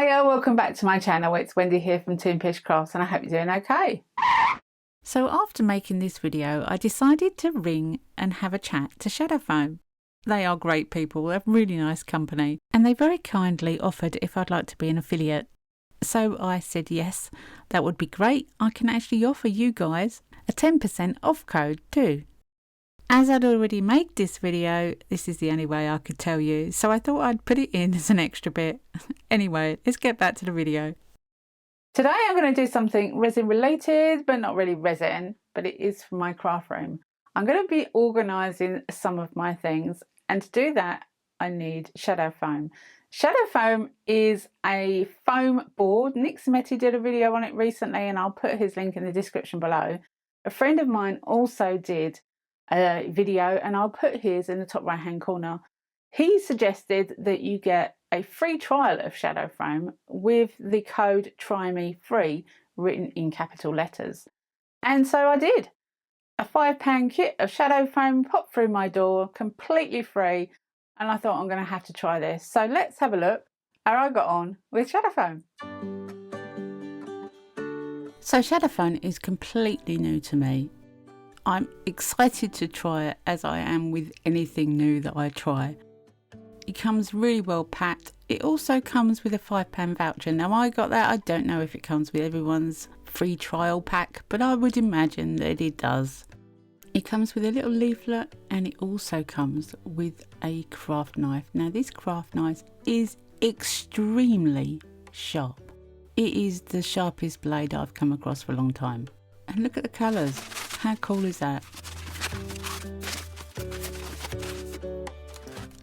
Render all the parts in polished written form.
Hiya, welcome back to my channel. It's Wendy here from Toonfish Crafts and I hope you're doing okay. So after making this video, I decided to ring and have a chat to Shadowfoam. They are great people, they're really nice company, and they very kindly offered if I'd like to be an affiliate. So I said yes, that would be great. I can actually offer you guys a 10% off code too. As I'd already made this video, this is the only way I could tell you, so I thought I'd put it in as an extra bit. Anyway, let's get back to the video. Today I'm going to do something resin related, but not really resin, but it is for my craft room. I'm going to be organising some of my things, and to do that I need Shadowfoam. Shadowfoam is a foam board. Zammeti did a video on it recently and I'll put his link in the description below. A friend of mine also did a video and I'll put his in the top right hand corner. He suggested that you get a free trial of Shadowfoam with the code TRYMEFREE written in capital letters. And so I did. A £5 kit of Shadowfoam popped through my door completely free, and I thought I'm going to have to try this. So let's have a look how I got on with Shadowfoam. So Shadowfoam is completely new to me. I'm excited to try it, as I am with anything new that I try. It comes really well packed. It also comes with a £5 voucher. Now I got that. I don't know if it comes with everyone's free trial pack, but I would imagine that it does. It comes with a little leaflet and it also comes with a craft knife. Now this craft knife is extremely sharp. It is the sharpest blade I've come across for a long time. And look at the colours. How cool is that?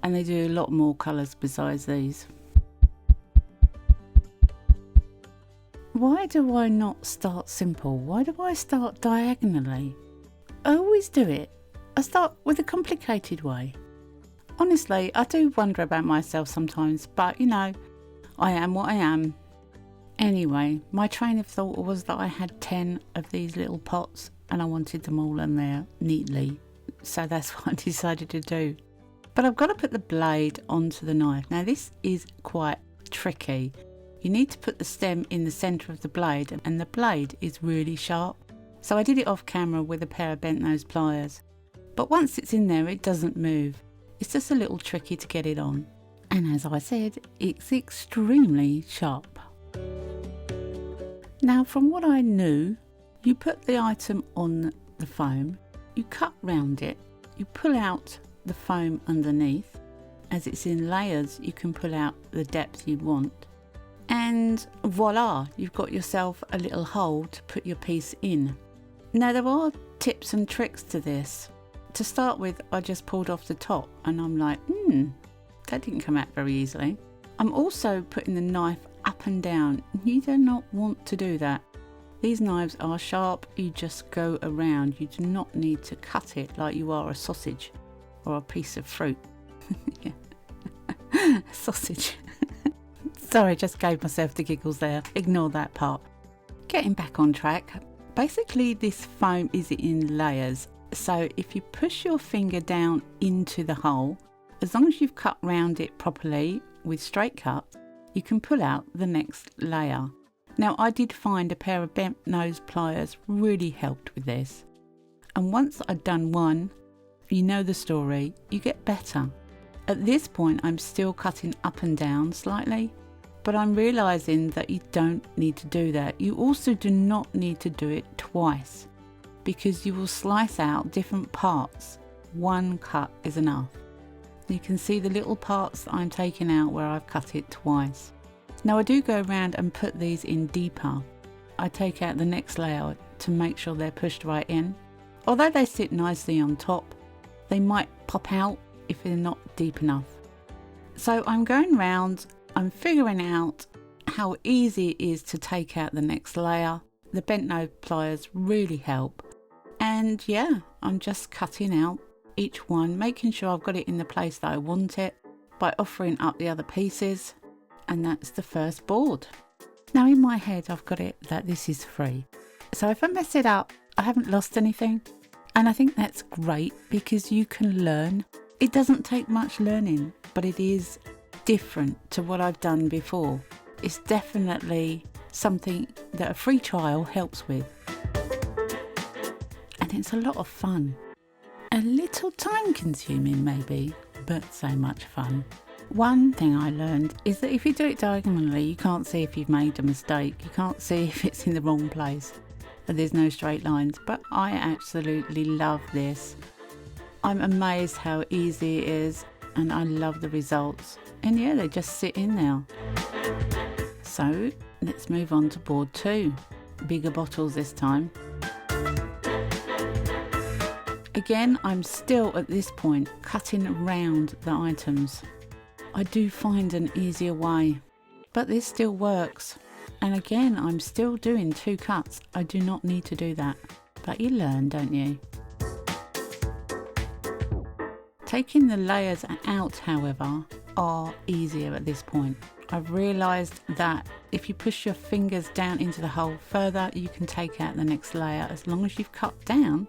And they do a lot more colours besides these. Why do I not start simple? Why do I start diagonally? I always do it. I start with a complicated way. Honestly, I do wonder about myself sometimes, but you know, I am what I am. Anyway, my train of thought was that I had 10 of these little pots and I wanted them all in there neatly. So that's what I decided to do. But I've got to put the blade onto the knife. Now this is quite tricky. You need to put the stem in the centre of the blade, and the blade is really sharp. So I did it off camera with a pair of bent nose pliers. But once it's in there, it doesn't move. It's just a little tricky to get it on. And as I said, it's extremely sharp. Now from what I knew, you put the item on the foam, you cut round it, you pull out the foam underneath. As it's in layers, you can pull out the depth you want. And voila, you've got yourself a little hole to put your piece in. Now there are tips and tricks to this. To start with, I just pulled off the top and I'm like, that didn't come out very easily. I'm also putting the knife up and down. You do not want to do that. These knives are sharp, you just go around. You do not need to cut it like you are a sausage or a piece of fruit. Sausage. Sorry, just gave myself the giggles there. Ignore that part. Getting back on track. Basically, this foam is in layers. So if you push your finger down into the hole, as long as you've cut round it properly with straight cut, you can pull out the next layer. Now I did find a pair of bent nose pliers really helped with this. And once I'd done one, you know the story, you get better. At this point I'm still cutting up and down slightly, but I'm realising that you don't need to do that. You also do not need to do it twice, because you will slice out different parts. One cut is enough. You can see the little parts that I'm taking out where I've cut it twice. Now I do go around and put these in deeper. I take out the next layer to make sure they're pushed right in. Although they sit nicely on top, they might pop out if they're not deep enough. So I'm going round, I'm figuring out how easy it is to take out the next layer. The bent nose pliers really help. And yeah, I'm just cutting out each one, making sure I've got it in the place that I want it by offering up the other pieces. And that's the first board. Now in my head I've got it that this is free. So if I mess it up, I haven't lost anything. And I think that's great because you can learn. It doesn't take much learning, but it is different to what I've done before. it's definitely something that a free trial helps with. And it's a lot of fun. A little time consuming maybe, but so much fun. One thing I learned is that if you do it diagonally, you can't see if you've made a mistake. You can't see if it's in the wrong place. And there's no straight lines, but I absolutely love this. I'm amazed how easy it is, and I love the results. And yeah, they just sit in now. So let's move on to board 2. Bigger bottles this time. Again, I'm still at this point cutting around the items. I do find an easier way, but this still works. And again, I'm still doing 2 cuts. I do not need to do that, but you learn, don't you? Taking the layers out, however, are easier at this point. I've realised that if you push your fingers down into the hole further, you can take out the next layer as long as you've cut down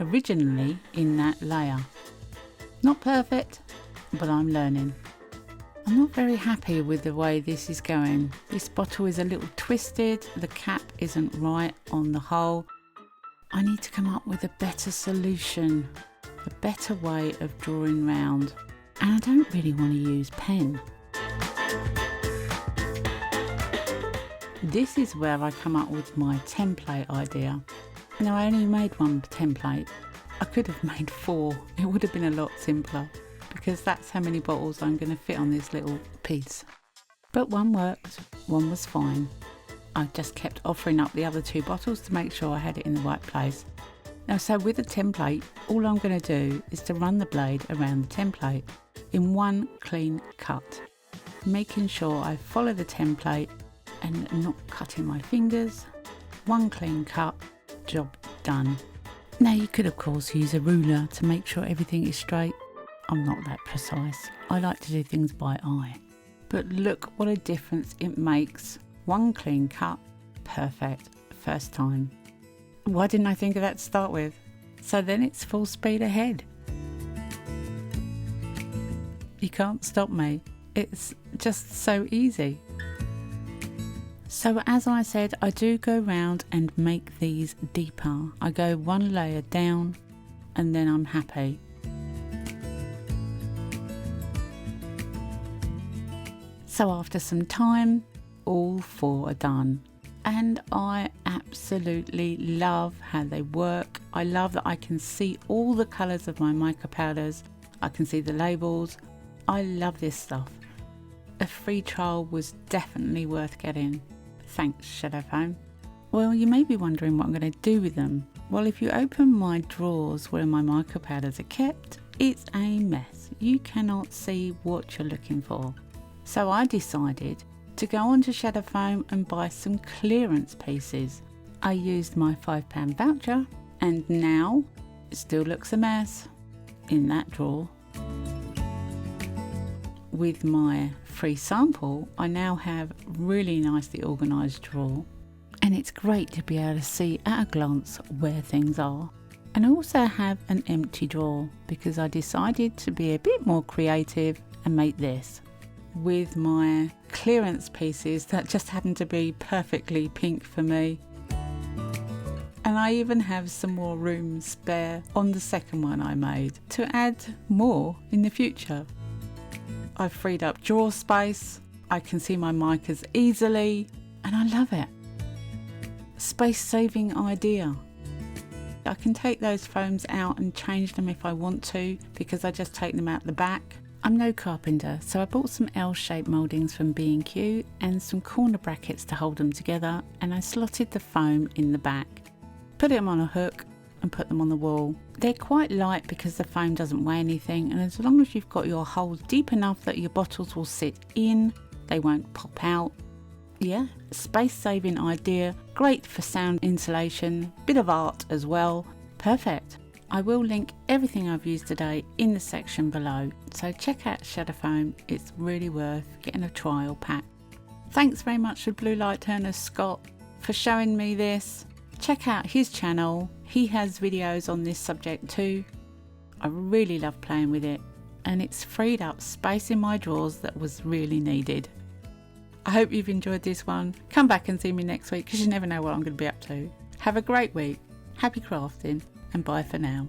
originally in that layer. Not perfect, but I'm learning. I'm not very happy with the way this is going. This bottle is a little twisted, the cap isn't right on the hole. I need to come up with a better solution, a better way of drawing round. And I don't really want to use pen. This is where I come up with my template idea. Now I only made 1 template. I could have made 4. It would have been a lot simpler, because that's how many bottles I'm going to fit on this little piece. But 1 worked, 1 was fine. I just kept offering up the other 2 bottles to make sure I had it in the right place. Now, so with a template, all I'm going to do is to run the blade around the template in 1 clean cut, making sure I follow the template and not cutting my fingers. 1 clean cut, job done. Now you could of course use a ruler to make sure everything is straight. I'm not that precise. I like to do things by eye. But look what a difference it makes. 1 clean cut, perfect, first time. Why didn't I think of that to start with? So then it's full speed ahead. You can't stop me. It's just so easy. So as I said, I do go round and make these deeper. I go 1 layer down and then I'm happy. So after some time, all 4 are done. And I absolutely love how they work. I love that I can see all the colours of my mica powders. I can see the labels. I love this stuff. A free trial was definitely worth getting. Thanks, Shadowfoam. Well, you may be wondering what I'm going to do with them. Well, if you open my drawers where my mica powders are kept, it's a mess. You cannot see what you're looking for. So I decided to go onto Shadowfoam and buy some clearance pieces. I used my £5 voucher and now it still looks a mess in that drawer. With my free sample, I now have really nicely organised drawer, and it's great to be able to see at a glance where things are. And I also have an empty drawer because I decided to be a bit more creative and make this with my clearance pieces that just happen to be perfectly pink for me. And I even have some more room spare on the second one I made to add more in the future. I've freed up drawer space, I can see my micas easily, and I love it. Space saving idea. I can take those foams out and change them if I want to, because I just take them out the back. I'm no carpenter, so I bought some L-shaped mouldings from B&Q and some corner brackets to hold them together, and I slotted the foam in the back. Put them on a hook and put them on the wall. They're quite light because the foam doesn't weigh anything, and as long as you've got your holes deep enough that your bottles will sit in, they won't pop out. Yeah, space saving idea, great for sound insulation, bit of art as well, perfect. I will link everything I've used today in the section below, so check out Shadowfoam, it's really worth getting a trial pack. Thanks very much to Bluelight Turner Scott for showing me this. Check out his channel, he has videos on this subject too. I really love playing with it, and it's freed up space in my drawers that was really needed. I hope you've enjoyed this one. Come back and see me next week because you never know what I'm going to be up to. Have a great week. Happy crafting and bye for now.